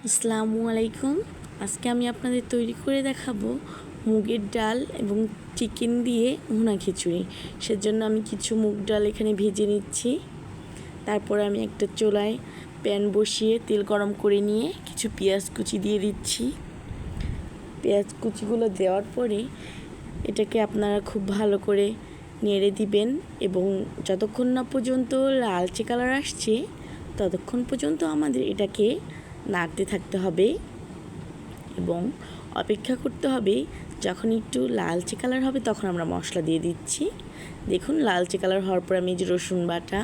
আসসালামু আলাইকুম। আজকে আমি আপনাদের তৈরি করে দেখাবো মুগের ডাল এবং চিকেন দিয়ে ভুনা খিচুড়ি। সেজন্য আমি কিছু মুগ ডাল এখানে ভেজে নিচ্ছি। তারপরে আমি একটা চুলায় প্যান বসিয়ে তেল গরম করে নিয়ে কিছু পেঁয়াজ কুচি দিয়ে দিচ্ছি। পেঁয়াজ কুচিগুলো দেওয়ার পরে এটাকে আপনারা খুব ভালো করে নেড়ে দিবেন এবং যতক্ষণ না পর্যন্ত লালচে কালার আসছে ততক্ষণ পর্যন্ত আমাদের এটাকে নাড়তে থাকতে হবে এবং অপেক্ষা করতে হবে। যখন একটু লালচে কালার হবে তখন আমরা মশলা দিয়ে দিচ্ছি। দেখুন লালচে কালার হওয়ার পর আমি যে রসুন বাটা,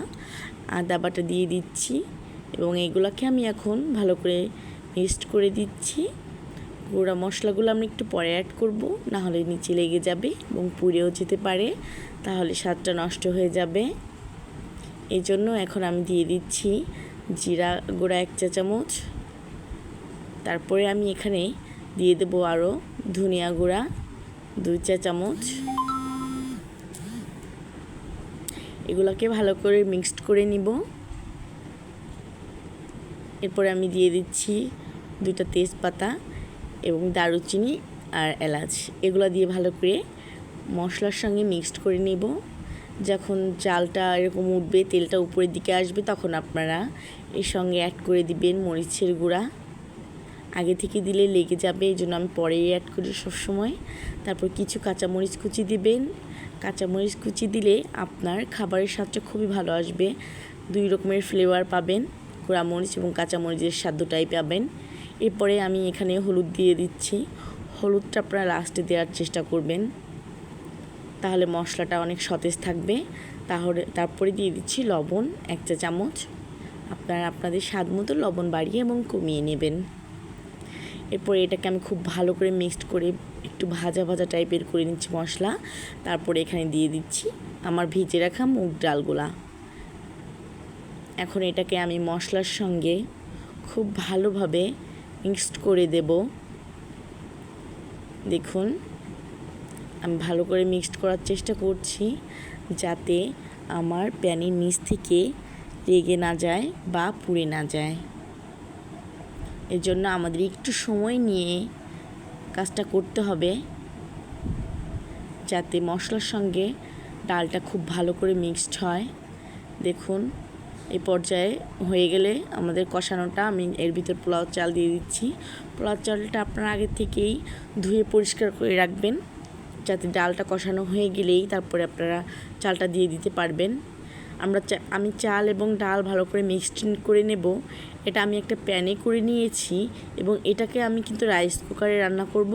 আদা বাটা দিয়ে দিচ্ছি এবং এগুলোকে আমি এখন ভালো করে মিক্সড করে দিচ্ছি। গুঁড়া মশলাগুলো আমি একটু পরে অ্যাড করব, না হলে নিচে লেগে যাবে এবং পুড়েও যেতে পারে, তাহলে স্বাদটা নষ্ট হয়ে যাবে। এই জন্য এখন আমি দিয়ে দিচ্ছি জিরা গুঁড়া 1 চা চামচ। তারপরে আমি এখানে দিয়ে দেব আরও ধনিয়া গুঁড়া 2 চা চামচ। এগুলোকে ভালো করে মিক্সড করে নিব। এরপরে আমি দিয়ে দিচ্ছি 2টা তেজপাতা এবং দারুচিনি আর এলাচ। এগুলো দিয়ে ভালো করে মশলার সঙ্গে মিক্সড করে নিব। যখন চালটা এরকম উঠবে, তেলটা উপরের দিকে আসবে, তখন আপনারা এর সঙ্গে অ্যাড করে দিবেন মরিচের গুঁড়া। আগে থেকে দিলে লেগে যাবে, এই জন্য আমি পরেই অ্যাড করি সবসময়। তারপর কিছু কাঁচামরিচ কুচি দিবেন। কাঁচামরিচ কুচি দিলে আপনার খাবারের স্বাদটা খুবই ভালো আসবে। 2 রকমের ফ্লেভার পাবেন, গুঁড়ামরিচ এবং কাঁচামরিচের স্বাদ দুটাই পাবেন। এরপরে আমি এখানে হলুদ দিয়ে দিচ্ছি। হলুদটা আপনারা লাস্টে দেওয়ার চেষ্টা করবেন, তাহলে মশলাটা অনেক সতেজ থাকবে। তারপরে দিয়ে দিচ্ছি লবণ 1 চা চামচ। আপনারা আপনাদের স্বাদ মতো লবণ বাড়িয়ে এবং কমিয়ে নেবেন। এরপরে এটাকে আমি খুব ভালো করে মিক্সড করে একটু ভাজা ভাজা টাইপের করে নিচ্ছি মশলা। তারপরে এখানে দিয়ে দিচ্ছি আমার ভেজে রাখা মুগ ডালগুলা। এখন এটাকে আমি মশলার সঙ্গে খুব ভালোভাবে মিক্সড করে দেব। দেখুন আমি ভালো করে মিক্সড করার চেষ্টা করছি, যাতে আমার প্যানের নিচ থেকে লেগে না যায় বা পুড়ে না যায়। এর জন্য আমাদের একটু সময় নিয়ে কাজটা করতে হবে, যাতে মশলার সঙ্গে ডালটা খুব ভালো করে মিক্সড হয়। দেখুন এই পর্যায়ে হয়ে গেলে আমাদের কষানোটা, আমি এর ভিতর পোলাও চাল দিয়ে দিচ্ছি। পোলাও চালটা আপনারা আগে থেকেই ধুয়ে পরিষ্কার করে রাখবেন, যাতে ডালটা কষানো হয়ে গেলেই তারপরে আপনারা চালটা দিয়ে দিতে পারবেন। আমি চাল এবং ডাল ভালো করে মিক্সড করে নেব। এটা আমি একটা প্যানে করে নিয়েছি এবং এটাকে আমি কিন্তু রাইস কুকারে রান্না করব।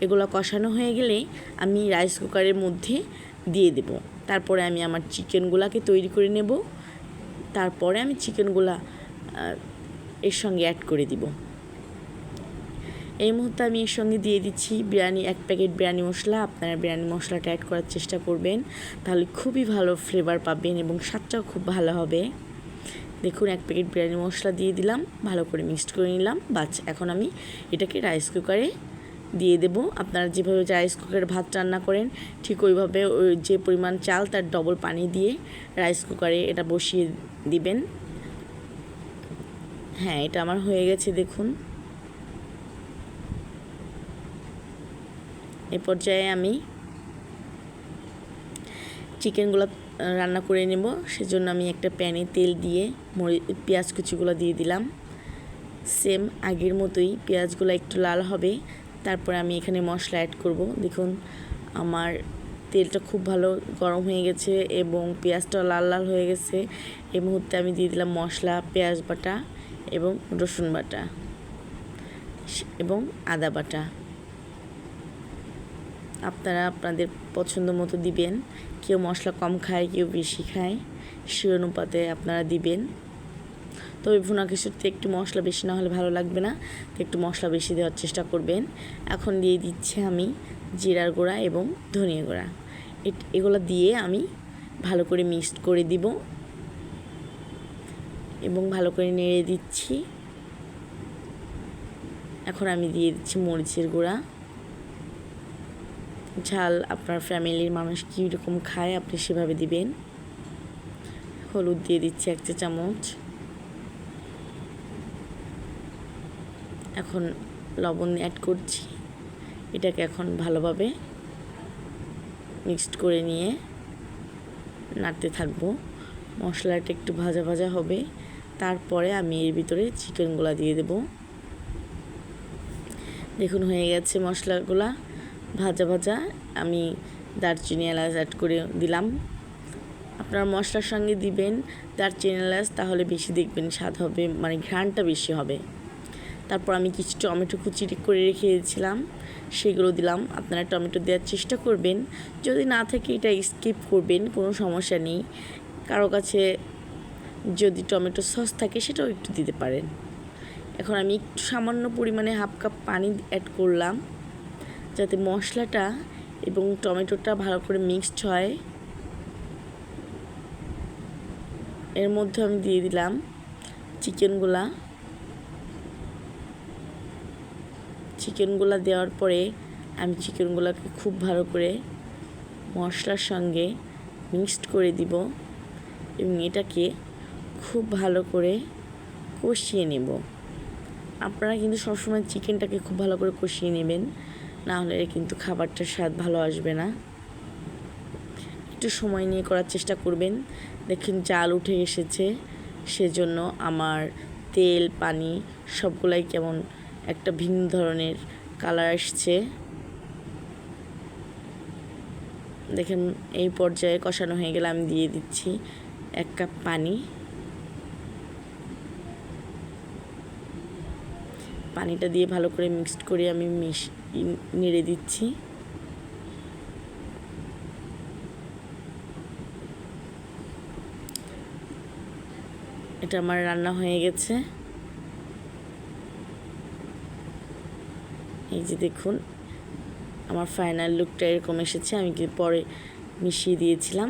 এগুলো কষানো হয়ে গেলে আমি রাইস কুকারের মধ্যে দিয়ে দেব। তারপরে আমি আমার চিকেনগুলোকে তৈরি করে নেব। তারপরে আমি চিকেনগুলা এর সঙ্গে অ্যাড করে দিব। এই মুহূর্তে আমি এর সঙ্গে দিয়ে দিচ্ছি 1 প্যাকেট বিরিয়ানি মশলা। আপনারা বিরিয়ানি মশলাটা অ্যাড করার চেষ্টা করবেন, তাহলে খুবই ভালো ফ্লেভার পাবেন এবং স্বাদটাও খুব ভালো হবে। দেখুন 1 প্যাকেট বিরিয়ানি মশলা দিয়ে দিলাম, ভালো করে মিক্সড করে নিলাম। বাস এখন আমি এটাকে রাইস কুকারে দিয়ে দেব। আপনারা যেভাবে রাইস কুকারে ভাত রান্না করেন ঠিক ওইভাবে যে পরিমাণ চাল তার ডবল পানি দিয়ে রাইস কুকারে এটা বসিয়ে দিবেন। হ্যাঁ, এটা আমার হয়ে গেছে। দেখুন এ পর্যায়ে আমি চিকেনগুলো রান্না করে নেব। সেজন্য আমি একটা প্যানে তেল দিয়ে পেঁয়াজ কুচিগুলো দিয়ে দিলাম। সেম আগের মতোই পেঁয়াজগুলো একটু লাল হবে, তারপরে আমি এখানে মশলা অ্যাড করব। দেখুন আমার তেলটা খুব ভালো গরম হয়ে গেছে এবং পেঁয়াজটাও লাল লাল হয়ে গেছে। এই মুহূর্তে আমি দিয়ে দিলাম মশলা, পেঁয়াজ বাটা এবং রসুন বাটা এবং আদা বাটা। আপনারা আপনাদের পছন্দ মতো দিবেন। কেউ মশলা কম খায়, কেউ বেশি খায়, সে অনুপাতে আপনারা দিবেন। তবে ভুনা খিচুড়িতে একটু মশলা বেশি না হলে ভালো লাগবে না, তো একটু মশলা বেশি দেওয়ার চেষ্টা করবেন। এখন দিয়ে দিচ্ছি আমি জিরার গুঁড়া এবং ধনিয়া গুঁড়া। এগুলো দিয়ে আমি ভালো করে মিক্সড করে দিব এবং ভালো করে নেড়ে দিচ্ছি। এখন আমি দিয়ে দিচ্ছি মরিচের গুঁড়া। ঝাল আপনার ফ্যামিলির মানুষ কীরকম খায় আপনি সেভাবে দিবেন। হলুদ দিয়ে দিচ্ছি 1 চা চামচ। এখন লবণ অ্যাড করছি। এটাকে এখন ভালোভাবে মিক্সড করে নিয়ে নাড়তে থাকবো। মশলাটা একটু ভাজা ভাজা হবে, তারপরে আমি এর ভিতরে চিকেনগুলো দিয়ে দেব। দেখুন হয়ে গেছে মশলাগুলা ভাজা ভাজা। আমি দারচিনি এলাচ অ্যাড করে দিলাম। আপনার মশলার সঙ্গে দিবেন দারচিনি এলাচ, তাহলে বেশি দেখবেন স্বাদ হবে, মানে ঘ্রাণটা বেশি হবে। তারপর আমি কিছু টমেটো কুচি করে রেখে দিয়েছিলাম, সেগুলো দিলাম। আপনারা টমেটো দেওয়ার চেষ্টা করবেন, যদি না থাকে এটা স্কিপ করবেন, কোনো সমস্যা নেই। কারো কাছে যদি টমেটো সস থাকে সেটাও একটু দিতে পারেন। এখন আমি একটু সামান্য পরিমাণে হাফ কাপ পানি অ্যাড করলাম, যাতে মশলাটা এবং টমেটোটা ভালো করে মিক্সড হয়। এর মধ্যে আমি দিয়ে দিলাম চিকেনগুলা দেওয়ার পরে আমি চিকেনগুলোকে খুব ভালো করে মশলার সঙ্গে মিক্সড করে দিব এবং এটাকে খুব ভালো করে কষিয়ে নেব। আপনারা কিন্তু সবসময় চিকেনটাকে খুব ভালো করে কষিয়ে নেবেন, না হলে কিন্তু খাবারটার স্বাদ ভালো আসবে না। একটু সময় নিয়ে করার চেষ্টা করবেন। দেখুন জাল উঠে এসেছে, সেজন্য আমার তেল পানি সবগুলাই কেমন একটা ভিন্ন ধরনের কালার আসছে। দেখেন এই পর্যায়ে কষানো হয়ে গেলে আমি দিয়ে দিচ্ছি 1 কাপ পানি। পানিটা দিয়ে ভালো করে মিক্সড করে আমি নেড়ে দিচ্ছি। এটা আমার রান্না হয়ে গেছে। এই যে দেখুন আমার ফাইনাল লুকটা এরকম এসেছে। আমি পরে মিশিয়ে দিয়েছিলাম।